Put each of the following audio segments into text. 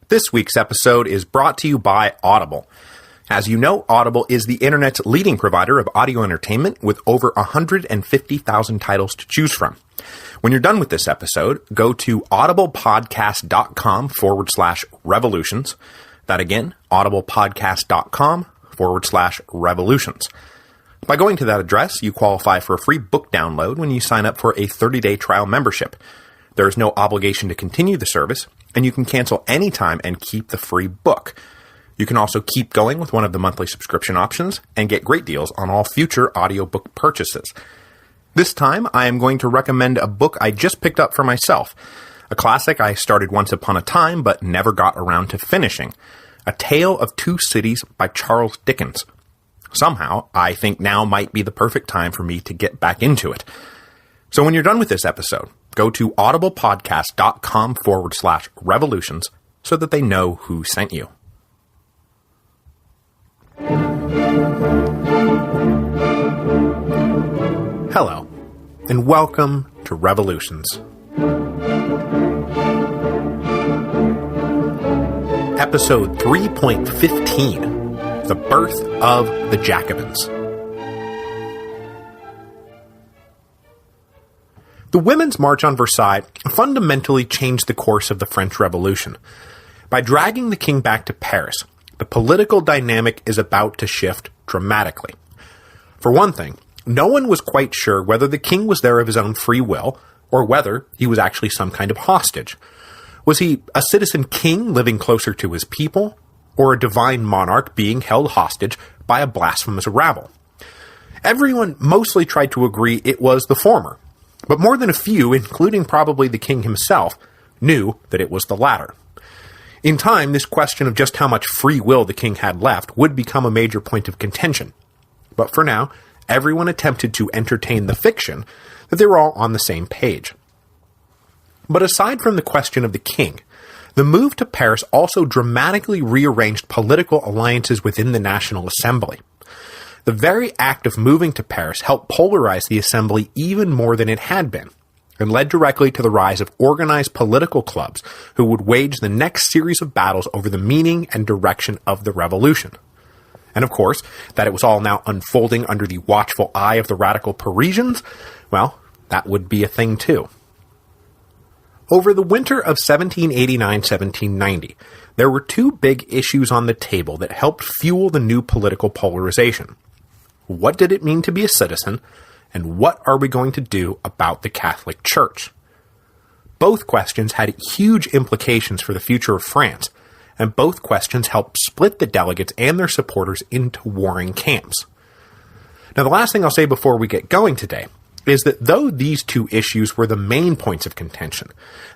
This week's episode is brought to you by Audible. As you know, Audible is the internet's leading provider of audio entertainment with over 150,000 titles to choose from. When you're done with this episode, go to audiblepodcast.com/revolutions. That again, audiblepodcast.com/revolutions. By going to that address, you qualify for a free book download when you sign up for a 30-day trial membership. There is no obligation to continue the service, and you can cancel anytime and keep the free book. You can also keep going with one of the monthly subscription options and get great deals on all future audiobook purchases. This time, I am going to recommend a book I just picked up for myself, a classic I started once upon a time but never got around to finishing, A Tale of Two Cities by Charles Dickens. Somehow, I think now might be the perfect time for me to get back into it. So when you're done with this episode, go to audiblepodcast.com/revolutions so that they know who sent you. Hello, and welcome to Revolutions. Episode 3.15, The Birth of the Jacobins. The Women's March on Versailles fundamentally changed the course of the French Revolution. By dragging the king back to Paris, the political dynamic is about to shift dramatically. For one thing, no one was quite sure whether the king was there of his own free will, or whether he was actually some kind of hostage. Was he a citizen king living closer to his people, or a divine monarch being held hostage by a blasphemous rabble? Everyone mostly tried to agree it was the former, but more than a few, including probably the king himself, knew that it was the latter. In time, this question of just how much free will the king had left would become a major point of contention. But for now, everyone attempted to entertain the fiction that they were all on the same page. But aside from the question of the king, the move to Paris also dramatically rearranged political alliances within the National Assembly. The very act of moving to Paris helped polarize the assembly even more than it had been, and led directly to the rise of organized political clubs who would wage the next series of battles over the meaning and direction of the revolution. And of course, that it was all now unfolding under the watchful eye of the radical Parisians, well, that would be a thing too. Over the winter of 1789-1790, there were two big issues on the table that helped fuel the new political polarization. What did it mean to be a citizen, and what are we going to do about the Catholic Church? Both questions had huge implications for the future of France, and both questions helped split the delegates and their supporters into warring camps. Now, the last thing I'll say before we get going today is that though these two issues were the main points of contention,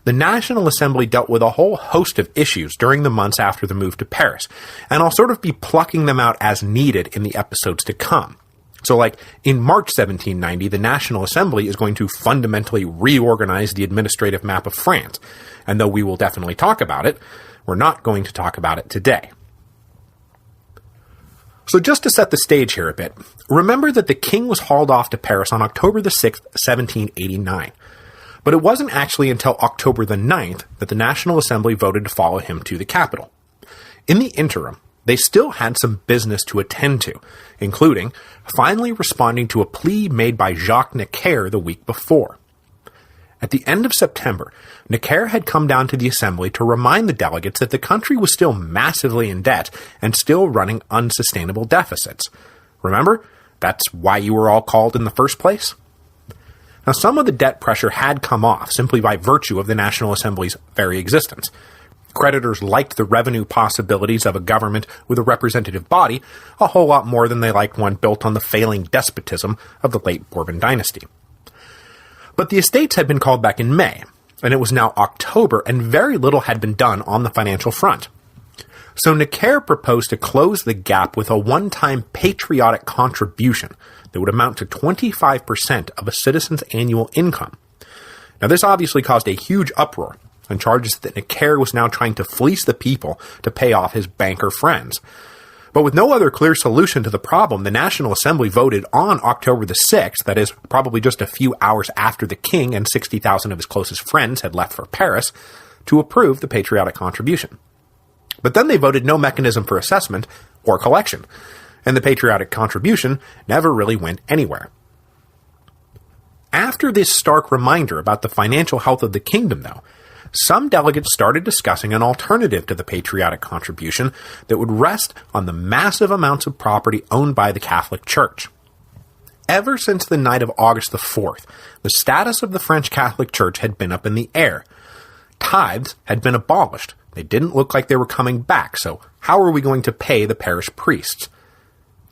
the National Assembly dealt with a whole host of issues during the months after the move to Paris, and I'll sort of be plucking them out as needed in the episodes to come. So like, in March 1790, the National Assembly is going to fundamentally reorganize the administrative map of France, and though we will definitely talk about it, we're not going to talk about it today. So just to set the stage here a bit, remember that the king was hauled off to Paris on October the 6th, 1789. But it wasn't actually until October the 9th that the National Assembly voted to follow him to the capital. In the interim, they still had some business to attend to, including finally responding to a plea made by Jacques Necker the week before. At the end of September, Necker had come down to the assembly to remind the delegates that the country was still massively in debt and still running unsustainable deficits. Remember? That's why you were all called in the first place? Now, some of the debt pressure had come off simply by virtue of the National Assembly's very existence. Creditors liked the revenue possibilities of a government with a representative body a whole lot more than they liked one built on the failing despotism of the late Bourbon dynasty. But the estates had been called back in May, and it was now October, and very little had been done on the financial front. So Necker proposed to close the gap with a one-time patriotic contribution that would amount to 25% of a citizen's annual income. Now, this obviously caused a huge uproar, and charges that Necker was now trying to fleece the people to pay off his banker friends. But with no other clear solution to the problem, the National Assembly voted on October the 6th, that is, probably just a few hours after the king and 60,000 of his closest friends had left for Paris, to approve the patriotic contribution. But then they voted no mechanism for assessment or collection, and the patriotic contribution never really went anywhere. After this stark reminder about the financial health of the kingdom, though, some delegates started discussing an alternative to the patriotic contribution that would rest on the massive amounts of property owned by the Catholic Church. Ever since the night of August the 4th, the status of the French Catholic Church had been up in the air. Tithes had been abolished. They didn't look like they were coming back, so how are we going to pay the parish priests?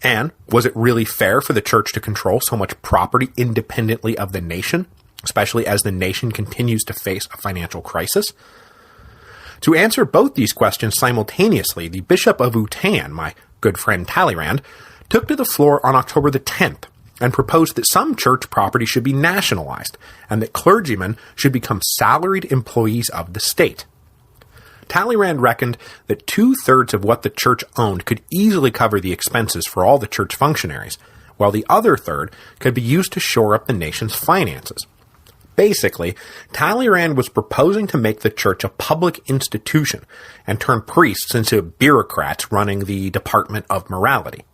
And was it really fair for the church to control so much property independently of the nation, especially as the nation continues to face a financial crisis? To answer both these questions simultaneously, the Bishop of Utan, my good friend Talleyrand, took to the floor on October the 10th and proposed that some church property should be nationalized and that clergymen should become salaried employees of the state. Talleyrand reckoned that 2/3 of what the church owned could easily cover the expenses for all the church functionaries, while the other third could be used to shore up the nation's finances. Basically, Talleyrand was proposing to make the church a public institution and turn priests into bureaucrats running the Department of Morality.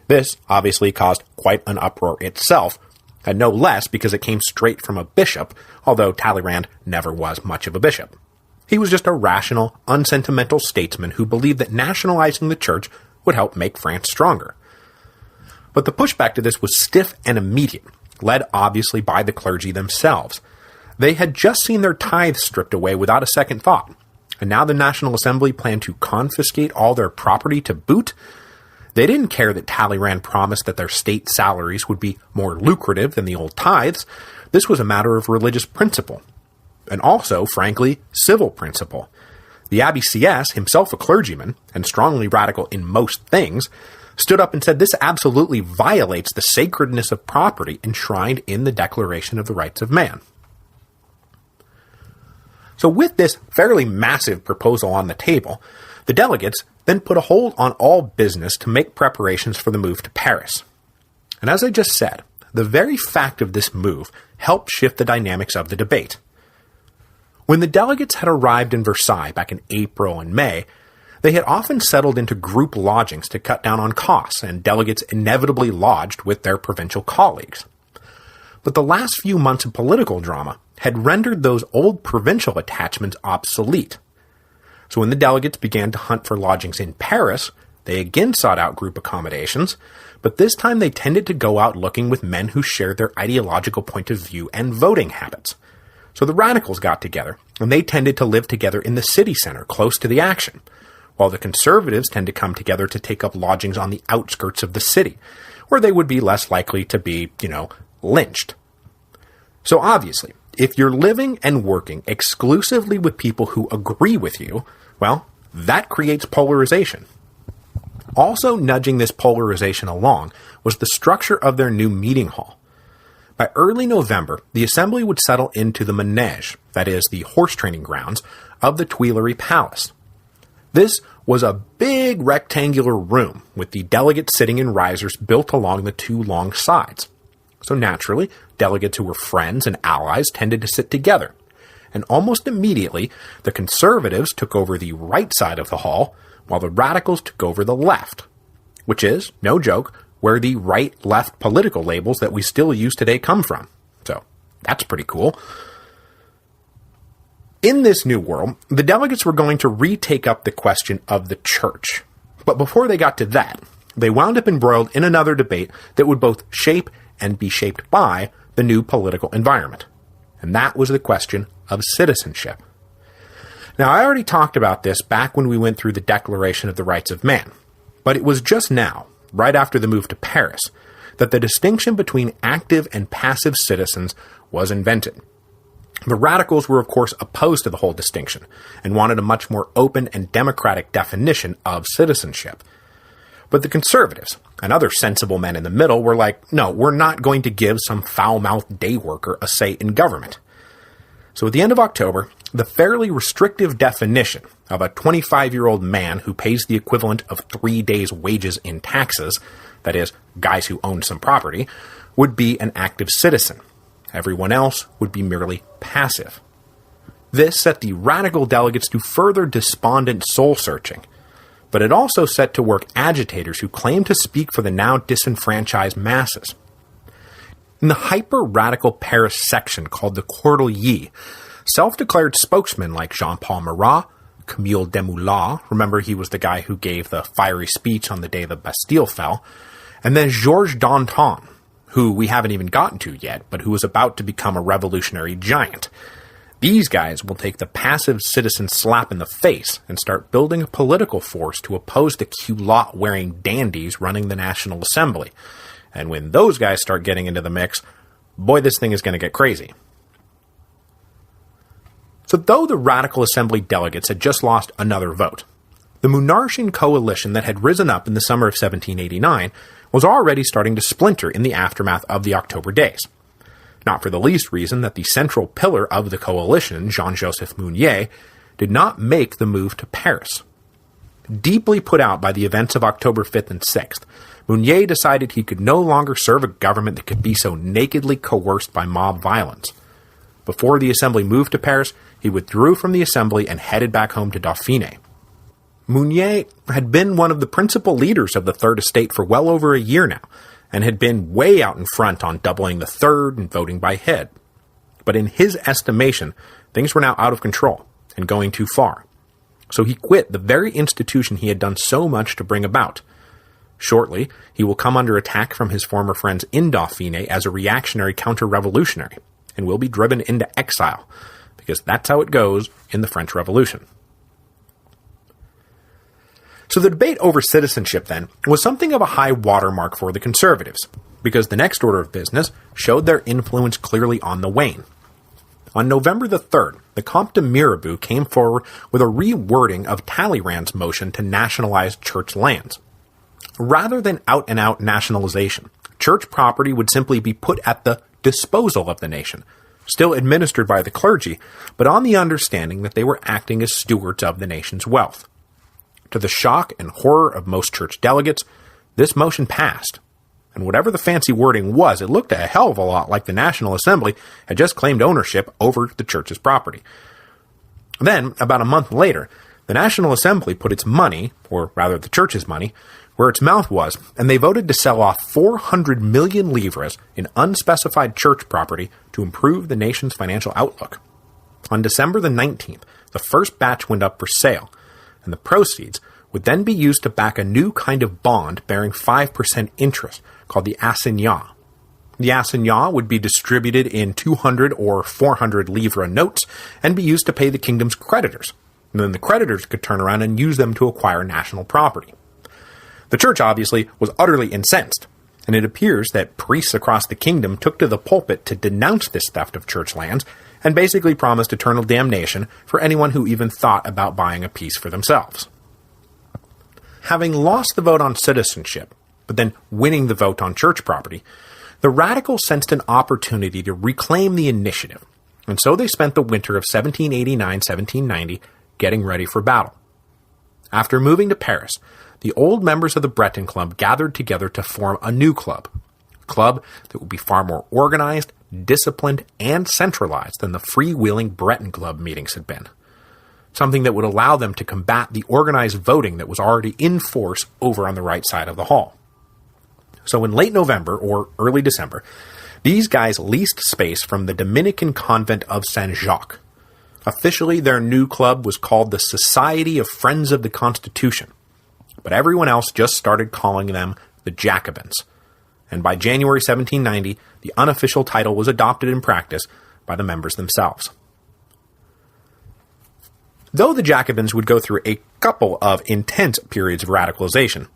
This obviously caused quite an uproar itself, and no less because it came straight from a bishop, although Talleyrand never was much of a bishop. He was just a rational, unsentimental statesman who believed that nationalizing the church would help make France stronger. But the pushback to this was stiff and immediate, led obviously by the clergy themselves. They had just seen their tithes stripped away without a second thought, and now the National Assembly planned to confiscate all their property to boot. They didn't care that Talleyrand promised that their state salaries would be more lucrative than the old tithes. This was a matter of religious principle, and also, frankly, civil principle. The Abbé Sieyès, himself a clergyman, and strongly radical in most things, stood up and said this absolutely violates the sacredness of property enshrined in the Declaration of the Rights of Man. So with this fairly massive proposal on the table, the delegates then put a hold on all business to make preparations for the move to Paris. And as I just said, the very fact of this move helped shift the dynamics of the debate. When the delegates had arrived in Versailles back in April and May, they had often settled into group lodgings to cut down on costs, and delegates inevitably lodged with their provincial colleagues. But the last few months of political drama had rendered those old provincial attachments obsolete. So when the delegates began to hunt for lodgings in Paris, they again sought out group accommodations, but this time they tended to go out looking with men who shared their ideological point of view and voting habits. So the radicals got together, and they tended to live together in the city center, close to the action, while the conservatives tend to come together to take up lodgings on the outskirts of the city, where they would be less likely to be, lynched. So obviously, if you're living and working exclusively with people who agree with you, well, that creates polarization. Also nudging this polarization along was the structure of their new meeting hall. By early November, the assembly would settle into the manège, that is, the horse training grounds, of the Tuileries Palace. This was a big rectangular room with the delegates sitting in risers built along the two long sides. So naturally, delegates who were friends and allies tended to sit together. And almost immediately, the conservatives took over the right side of the hall, while the radicals took over the left, which is, no joke, where the right-left political labels that we still use today come from. So, that's pretty cool. In this new world, the delegates were going to retake up the question of the church. But before they got to that, they wound up embroiled in another debate that would both shape and be shaped by the new political environment. And that was the question of citizenship. Now, I already talked about this back when we went through the Declaration of the Rights of Man, but it was just now, right after the move to Paris, that the distinction between active and passive citizens was invented. The radicals were, of course, opposed to the whole distinction, and wanted a much more open and democratic definition of citizenship. But the conservatives, and other sensible men in the middle, were like, no, we're not going to give some foul-mouthed day worker a say in government. So at the end of October, the fairly restrictive definition of a 25-year-old man who pays the equivalent of 3 days' wages in taxes, that is, guys who own some property, would be an active citizen. Everyone else would be merely passive. This set the radical delegates to further despondent soul-searching, but it also set to work agitators who claimed to speak for the now disenfranchised masses. In the hyper-radical Paris section called the Cordeliers, self-declared spokesmen like Jean-Paul Marat, Camille Desmoulins, remember he was the guy who gave the fiery speech on the day the Bastille fell, and then Georges Danton, who we haven't even gotten to yet, but who was about to become a revolutionary giant. These guys will take the passive citizen slap in the face and start building a political force to oppose the culotte-wearing dandies running the National Assembly. And when those guys start getting into the mix, boy, this thing is going to get crazy. So though the Radical Assembly delegates had just lost another vote, the Monarchian coalition that had risen up in the summer of 1789 was already starting to splinter in the aftermath of the October days. Not for the least reason that the central pillar of the coalition, Jean-Joseph Mounier, did not make the move to Paris. Deeply put out by the events of October 5th and 6th, Mounier decided he could no longer serve a government that could be so nakedly coerced by mob violence. Before the Assembly moved to Paris, he withdrew from the Assembly and headed back home to Dauphiné. Mounier had been one of the principal leaders of the Third Estate for well over a year now, and had been way out in front on doubling the third and voting by head. But in his estimation, things were now out of control and going too far. So he quit the very institution he had done so much to bring about. Shortly, he will come under attack from his former friends in Dauphiné as a reactionary counter-revolutionary, and will be driven into exile, because that's how it goes in the French Revolution. So the debate over citizenship, then, was something of a high watermark for the conservatives, because the next order of business showed their influence clearly on the wane. On November the 3rd, the Comte de Mirabeau came forward with a rewording of Talleyrand's motion to nationalize church lands. Rather than out-and-out nationalization, church property would simply be put at the disposal of the nation, still administered by the clergy, but on the understanding that they were acting as stewards of the nation's wealth. To the shock and horror of most church delegates, this motion passed. And whatever the fancy wording was, it looked a hell of a lot like the National Assembly had just claimed ownership over the church's property. Then, about a month later, the National Assembly put its money, or rather the church's money, where its mouth was, and they voted to sell off 400 million livres in unspecified church property to improve the nation's financial outlook. On December the 19th, the first batch went up for sale, and the proceeds would then be used to back a new kind of bond bearing 5% interest called the assignat. The assignat would be distributed in 200 or 400 livre notes and be used to pay the kingdom's creditors, and then the creditors could turn around and use them to acquire national property. The church obviously was utterly incensed, and it appears that priests across the kingdom took to the pulpit to denounce this theft of church lands and basically promised eternal damnation for anyone who even thought about buying a piece for themselves. Having lost the vote on citizenship, but then winning the vote on church property, the radicals sensed an opportunity to reclaim the initiative, and so they spent the winter of 1789-1790 getting ready for battle. After moving to Paris, the old members of the Breton Club gathered together to form a new club, a club that would be far more organized, disciplined, and centralized than the freewheeling Breton Club meetings had been. Something that would allow them to combat the organized voting that was already in force over on the right side of the hall. So in late November, or early December, these guys leased space from the Dominican convent of Saint-Jacques. Officially, their new club was called the Society of Friends of the Constitution, but everyone else just started calling them the Jacobins. And by January 1790, the unofficial title was adopted in practice by the members themselves. Though the Jacobins would go through a couple of intense periods of radicalization,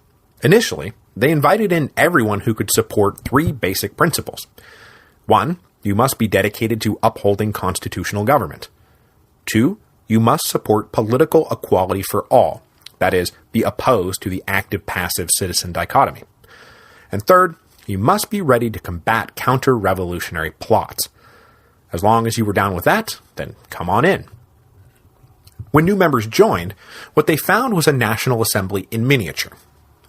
initially, they invited in everyone who could support three basic principles. 1, you must be dedicated to upholding constitutional government. 2, you must support political equality for all, that is, be opposed to the active-passive citizen dichotomy. And 3rd, you must be ready to combat counter-revolutionary plots. As long as you were down with that, then come on in. When new members joined, what they found was a National Assembly in miniature.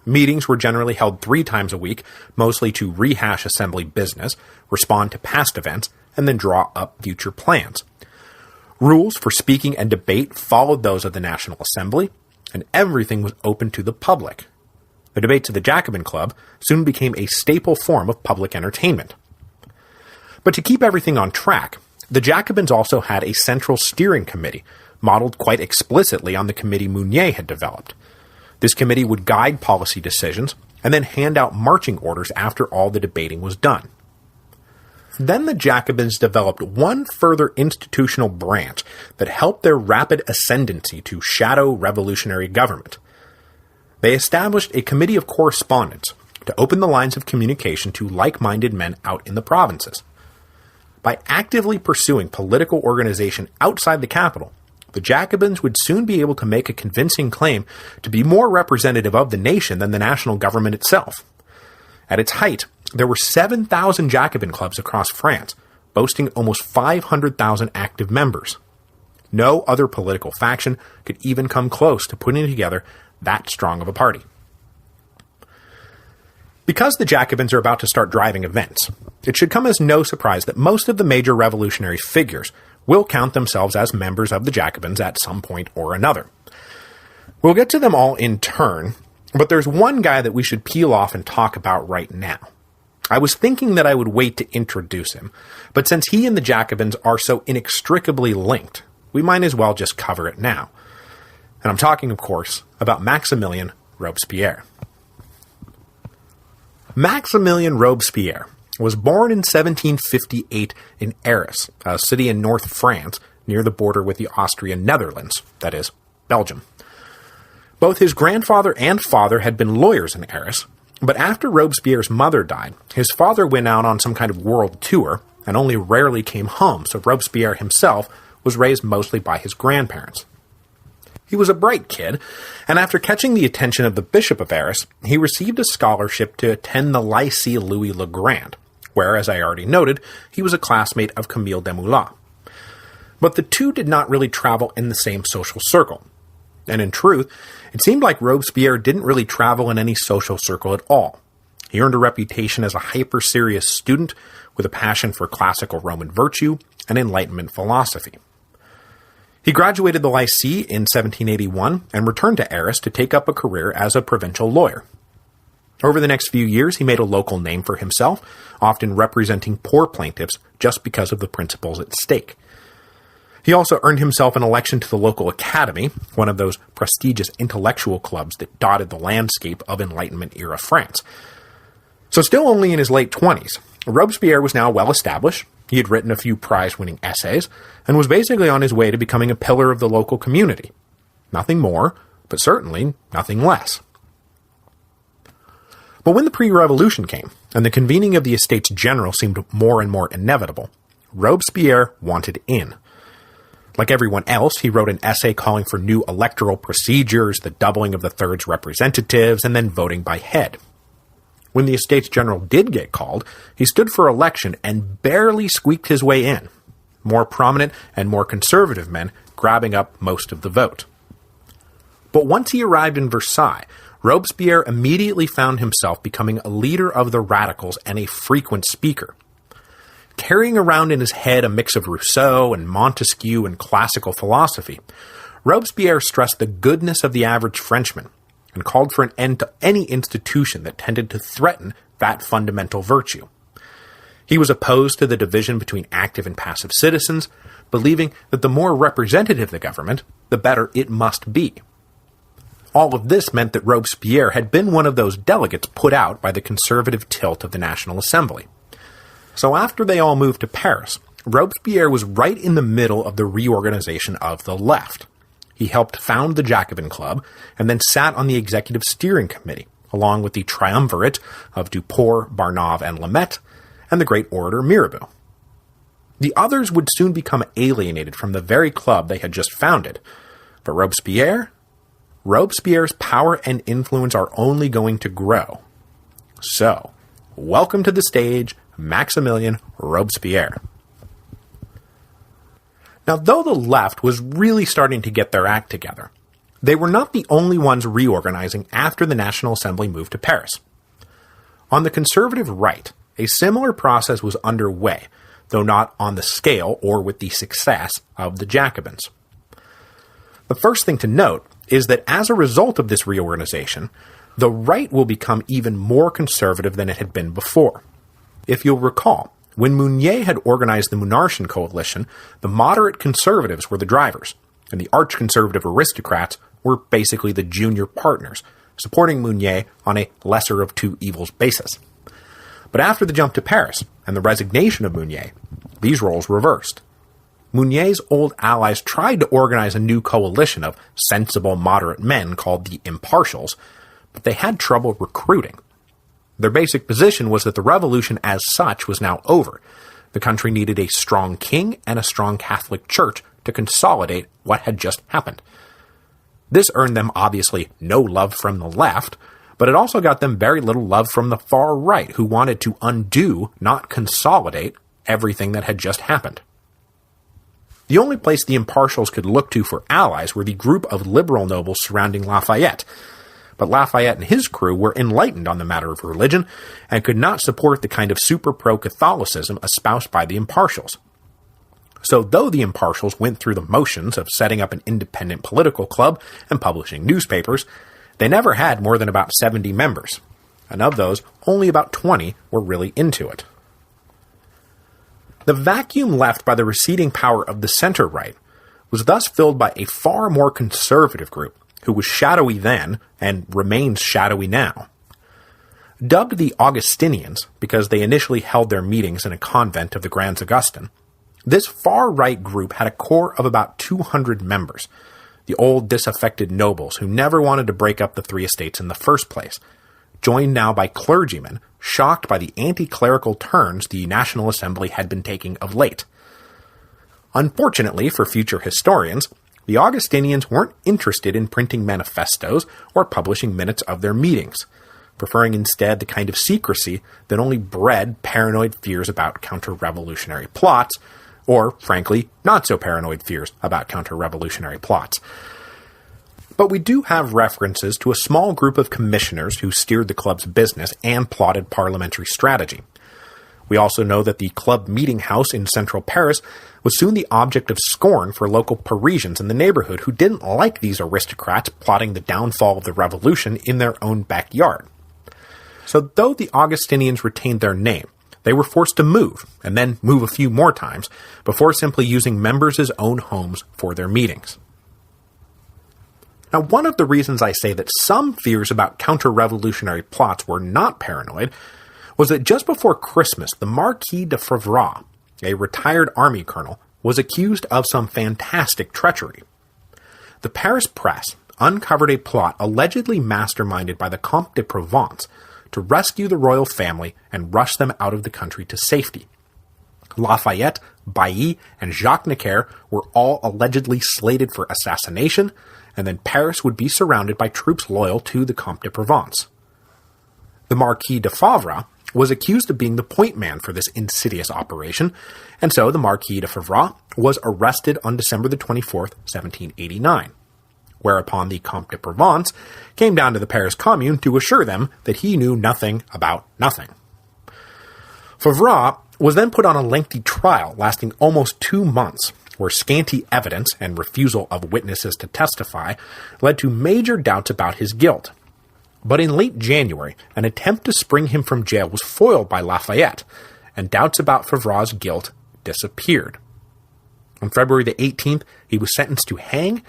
Meetings were generally held 3 times a week, mostly to rehash assembly business, respond to past events, and then draw up future plans. Rules for speaking and debate followed those of the National Assembly, and everything was open to the public. The debates of the Jacobin Club soon became a staple form of public entertainment. But to keep everything on track, the Jacobins also had a central steering committee, modeled quite explicitly on the committee Mounier had developed. This committee would guide policy decisions and then hand out marching orders after all the debating was done. Then the Jacobins developed one further institutional branch that helped their rapid ascendancy to shadow revolutionary government. They established a committee of correspondence to open the lines of communication to like-minded men out in the provinces. By actively pursuing political organization outside the capital, the Jacobins would soon be able to make a convincing claim to be more representative of the nation than the national government itself. At its height, there were 7,000 Jacobin clubs across France, boasting almost 500,000 active members. No other political faction could even come close to putting together that strong of a party. Because the Jacobins are about to start driving events, it should come as no surprise that most of the major revolutionary figures will count themselves as members of the Jacobins at some point or another. We'll get to them all in turn, but there's one guy that we should peel off and talk about right now. I was thinking that I would wait to introduce him, but since he and the Jacobins are so inextricably linked, we might as well just cover it now. And I'm talking, of course, about Maximilien Robespierre. Maximilien Robespierre was born in 1758 in Arras, a city in North France near the border with the Austrian Netherlands, that is, Belgium. Both his grandfather and father had been lawyers in Arras, but after Robespierre's mother died, his father went out on some kind of world tour and only rarely came home, so Robespierre himself was raised mostly by his grandparents. He was a bright kid, and after catching the attention of the Bishop of Arras, he received a scholarship to attend the Lycée Louis le Grand, where, as I already noted, he was a classmate of Camille Desmoulins. But the two did not really travel in the same social circle. And in truth, it seemed like Robespierre didn't really travel in any social circle at all. He earned a reputation as a hyper-serious student with a passion for classical Roman virtue and Enlightenment philosophy. He graduated the Lycée in 1781 and returned to Arras to take up a career as a provincial lawyer. Over the next few years, he made a local name for himself, often representing poor plaintiffs just because of the principles at stake. He also earned himself an election to the local academy, one of those prestigious intellectual clubs that dotted the landscape of Enlightenment-era France. So still only in his late 20s, Robespierre was now well established. He had written a few prize-winning essays, and was basically on his way to becoming a pillar of the local community. Nothing more, but certainly nothing less. But when the pre-revolution came, and the convening of the Estates General seemed more and more inevitable, Robespierre wanted in. Like everyone else, he wrote an essay calling for new electoral procedures, the doubling of the Third's representatives, and then voting by head. When the Estates General did get called, he stood for election and barely squeaked his way in, more prominent and more conservative men grabbing up most of the vote. But once he arrived in Versailles, Robespierre immediately found himself becoming a leader of the radicals and a frequent speaker. Carrying around in his head a mix of Rousseau and Montesquieu and classical philosophy, Robespierre stressed the goodness of the average Frenchman and called for an end to any institution that tended to threaten that fundamental virtue. He was opposed to the division between active and passive citizens, believing that the more representative the government, the better it must be. All of this meant that Robespierre had been one of those delegates put out by the conservative tilt of the National Assembly. So after they all moved to Paris, Robespierre was right in the middle of the reorganization of the left. He helped found the Jacobin Club, and then sat on the executive steering committee, along with the triumvirate of Duport, Barnave, and Lameth, and the great orator Mirabeau. The others would soon become alienated from the very club they had just founded, but Robespierre's power and influence are only going to grow. So, welcome to the stage, Maximilien Robespierre. Now, though the left was really starting to get their act together, they were not the only ones reorganizing after the National Assembly moved to Paris. On the conservative right, a similar process was underway, though not on the scale or with the success of the Jacobins. The first thing to note is that as a result of this reorganization, the right will become even more conservative than it had been before. If you'll recall, when Mounier had organized the Monarchian coalition, the moderate conservatives were the drivers, and the arch-conservative aristocrats were basically the junior partners, supporting Mounier on a lesser of two evils basis. But after the jump to Paris and the resignation of Mounier, these roles reversed. Mounier's old allies tried to organize a new coalition of sensible moderate men called the Impartials, but they had trouble recruiting. Their basic position was that the revolution as such was now over. The country needed a strong king and a strong Catholic Church to consolidate what had just happened. This earned them obviously no love from the left, but it also got them very little love from the far right, who wanted to undo, not consolidate, everything that had just happened. The only place the Impartials could look to for allies were the group of liberal nobles surrounding Lafayette, but Lafayette and his crew were enlightened on the matter of religion and could not support the kind of super pro-Catholicism espoused by the Impartials. So though the Impartials went through the motions of setting up an independent political club and publishing newspapers, they never had more than about 70 members, and of those, only about 20 were really into it. The vacuum left by the receding power of the center-right was thus filled by a far more conservative group, who was shadowy then and remains shadowy now. Dubbed the Augustinians because they initially held their meetings in a convent of the Grands Augustins, this far-right group had a core of about 200 members, the old disaffected nobles who never wanted to break up the three estates in the first place, joined now by clergymen shocked by the anti-clerical turns the National Assembly had been taking of late. Unfortunately for future historians, the Augustinians weren't interested in printing manifestos or publishing minutes of their meetings, preferring instead the kind of secrecy that only bred paranoid fears about counter-revolutionary plots, or, frankly, not so paranoid fears about counter-revolutionary plots. But we do have references to a small group of commissioners who steered the club's business and plotted parliamentary strategy. We also know that the club meeting house in central Paris was soon the object of scorn for local Parisians in the neighborhood who didn't like these aristocrats plotting the downfall of the revolution in their own backyard. So though the Augustinians retained their name, they were forced to move, and then move a few more times, before simply using members' own homes for their meetings. Now, one of the reasons I say that some fears about counter-revolutionary plots were not paranoid was that just before Christmas, the Marquis de Favras, a retired army colonel, was accused of some fantastic treachery. The Paris press uncovered a plot allegedly masterminded by the Comte de Provence to rescue the royal family and rush them out of the country to safety. Lafayette, Bailly, and Jacques Necker were all allegedly slated for assassination, and then Paris would be surrounded by troops loyal to the Comte de Provence. The Marquis de Favras was accused of being the point man for this insidious operation, and so the Marquis de Favras was arrested on December the 24th, 1789. Whereupon the Comte de Provence came down to the Paris Commune to assure them that he knew nothing about nothing. Favras was then put on a lengthy trial lasting almost 2 months, where scanty evidence and refusal of witnesses to testify led to major doubts about his guilt. But in late January, an attempt to spring him from jail was foiled by Lafayette, and doubts about Favras' guilt disappeared. On February the 18th, he was sentenced to hang,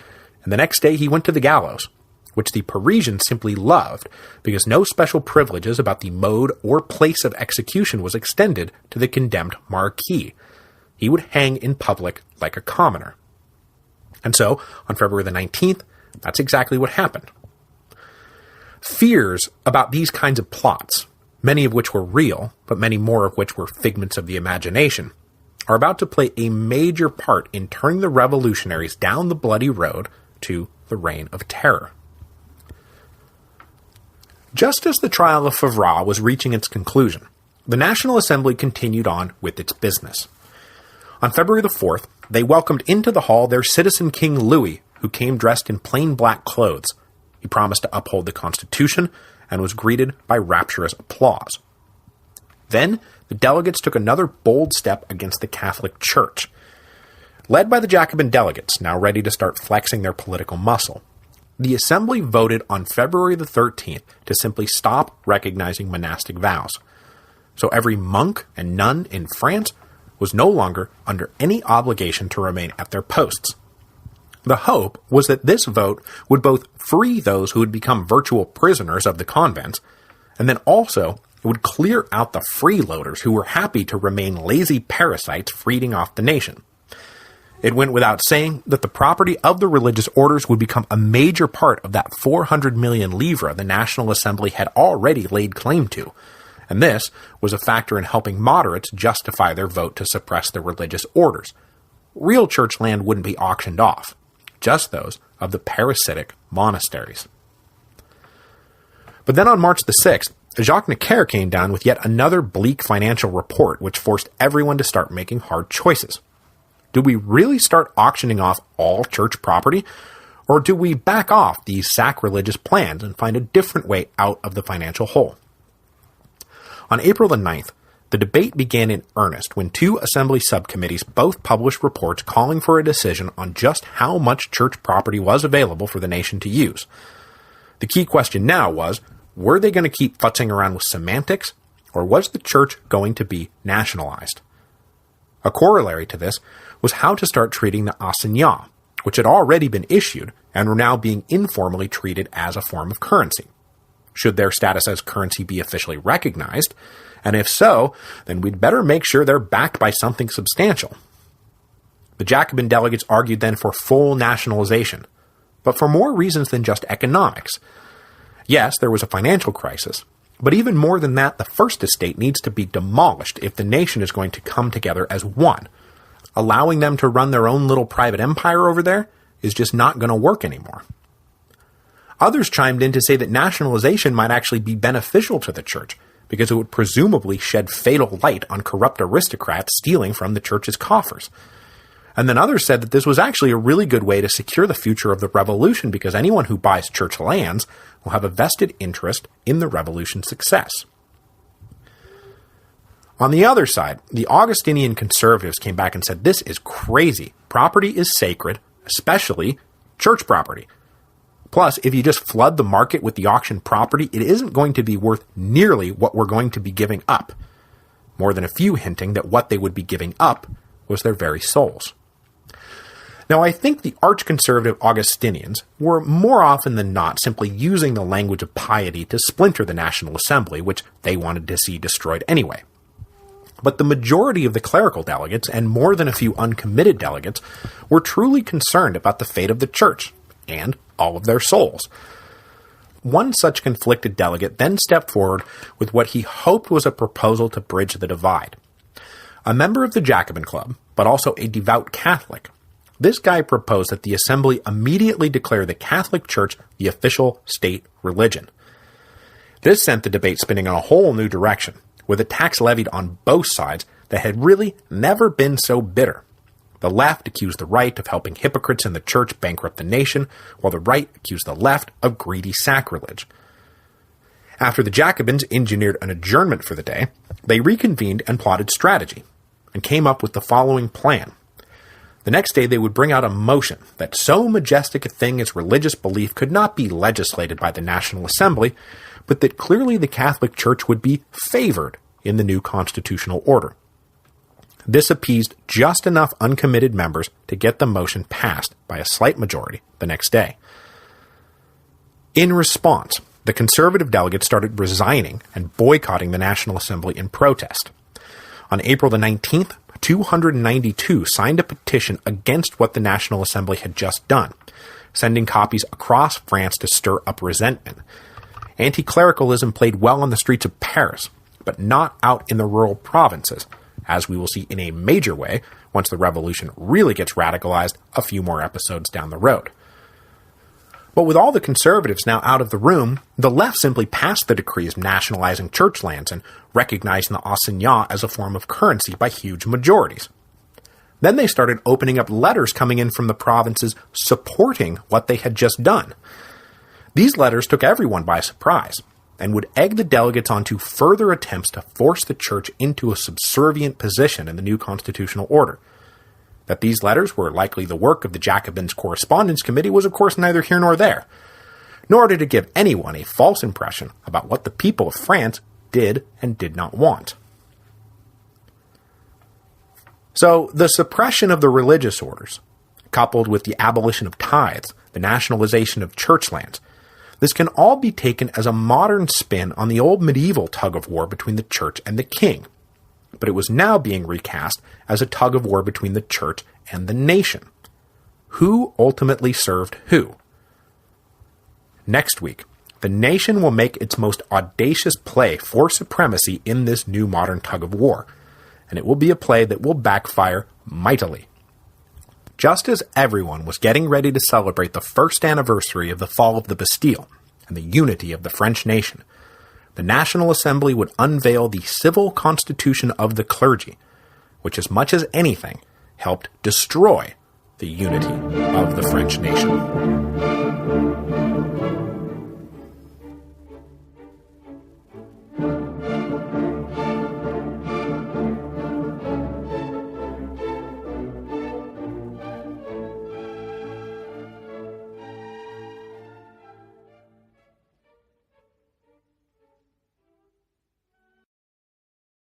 and the next day he went to the gallows, which the Parisians simply loved because no special privileges about the mode or place of execution was extended to the condemned Marquis. He would hang in public like a commoner. And so, on February the 19th, that's exactly what happened. Fears about these kinds of plots, many of which were real, but many more of which were figments of the imagination, are about to play a major part in turning the revolutionaries down the bloody road to the Reign of Terror. Just as the trial of Favras was reaching its conclusion, the National Assembly continued on with its business. On February the 4th, they welcomed into the hall their citizen King Louis, who came dressed in plain black clothes. He promised to uphold the Constitution, and was greeted by rapturous applause. Then, the delegates took another bold step against the Catholic Church. Led by the Jacobin delegates, now ready to start flexing their political muscle, the Assembly voted on February the 13th to simply stop recognizing monastic vows. So every monk and nun in France was no longer under any obligation to remain at their posts. The hope was that this vote would both free those who had become virtual prisoners of the convents, and then also it would clear out the freeloaders who were happy to remain lazy parasites feeding off the nation. It went without saying that the property of the religious orders would become a major part of that 400 million livres the National Assembly had already laid claim to, and this was a factor in helping moderates justify their vote to suppress the religious orders. Real church land wouldn't be auctioned off, just those of the parasitic monasteries. But then on March the 6th, Jacques Necker came down with yet another bleak financial report which forced everyone to start making hard choices. Do we really start auctioning off all church property, or do we back off these sacrilegious plans and find a different way out of the financial hole? On April the 9th, the debate began in earnest when two Assembly subcommittees both published reports calling for a decision on just how much church property was available for the nation to use. The key question now was, were they going to keep futzing around with semantics, or was the church going to be nationalized? A corollary to this was how to start treating the assignats, which had already been issued and were now being informally treated as a form of currency. Should their status as currency be officially recognized? And if so, then we'd better make sure they're backed by something substantial. The Jacobin delegates argued then for full nationalization, but for more reasons than just economics. Yes, there was a financial crisis, but even more than that, the First Estate needs to be demolished if the nation is going to come together as one. Allowing them to run their own little private empire over there is just not going to work anymore. Others chimed in to say that nationalization might actually be beneficial to the church, because it would presumably shed fatal light on corrupt aristocrats stealing from the church's coffers. And then others said that this was actually a really good way to secure the future of the revolution, because anyone who buys church lands will have a vested interest in the revolution's success. On the other side, the Augustinian conservatives came back and said, this is crazy. Property is sacred, especially church property. Plus, if you just flood the market with the auction property, it isn't going to be worth nearly what we're going to be giving up. More than a few hinting that what they would be giving up was their very souls. Now, I think the arch-conservative Augustinians were more often than not simply using the language of piety to splinter the National Assembly, which they wanted to see destroyed anyway. But the majority of the clerical delegates, and more than a few uncommitted delegates, were truly concerned about the fate of the church, and all of their souls. One such conflicted delegate then stepped forward with what he hoped was a proposal to bridge the divide. A member of the Jacobin Club, but also a devout Catholic, this guy proposed that the Assembly immediately declare the Catholic Church the official state religion. This sent the debate spinning in a whole new direction, with a tax levied on both sides that had really never been so bitter. The left accused the right of helping hypocrites in the church bankrupt the nation, while the right accused the left of greedy sacrilege. After the Jacobins engineered an adjournment for the day, they reconvened and plotted strategy, and came up with the following plan. The next day they would bring out a motion that so majestic a thing as religious belief could not be legislated by the National Assembly, but that clearly the Catholic Church would be favored in the new constitutional order. This appeased just enough uncommitted members to get the motion passed by a slight majority the next day. In response, the conservative delegates started resigning and boycotting the National Assembly in protest. On April the 19th, 292 signed a petition against what the National Assembly had just done, sending copies across France to stir up resentment. Anti-clericalism played well on the streets of Paris, but not out in the rural provinces, as we will see in a major way once the revolution really gets radicalized a few more episodes down the road. But with all the conservatives now out of the room, the left simply passed the decrees nationalizing church lands and recognizing the assignat as a form of currency by huge majorities. Then they started opening up letters coming in from the provinces supporting what they had just done. These letters took everyone by surprise. and would egg the delegates on to further attempts to force the church into a subservient position in the new constitutional order. That these letters were likely the work of the Jacobins' Correspondence Committee was of course neither here nor there, nor did it give anyone a false impression about what the people of France did and did not want. So, the suppression of the religious orders, coupled with the abolition of tithes, the nationalization of church lands, this can all be taken as a modern spin on the old medieval tug-of-war between the church and the king, but it was now being recast as a tug-of-war between the church and the nation. Who ultimately served who? Next week, the nation will make its most audacious play for supremacy in this new modern tug-of-war, and it will be a play that will backfire mightily. Just as everyone was getting ready to celebrate the first anniversary of the fall of the Bastille and the unity of the French nation, the National Assembly would unveil the civil constitution of the clergy, which as much as anything helped destroy the unity of the French nation.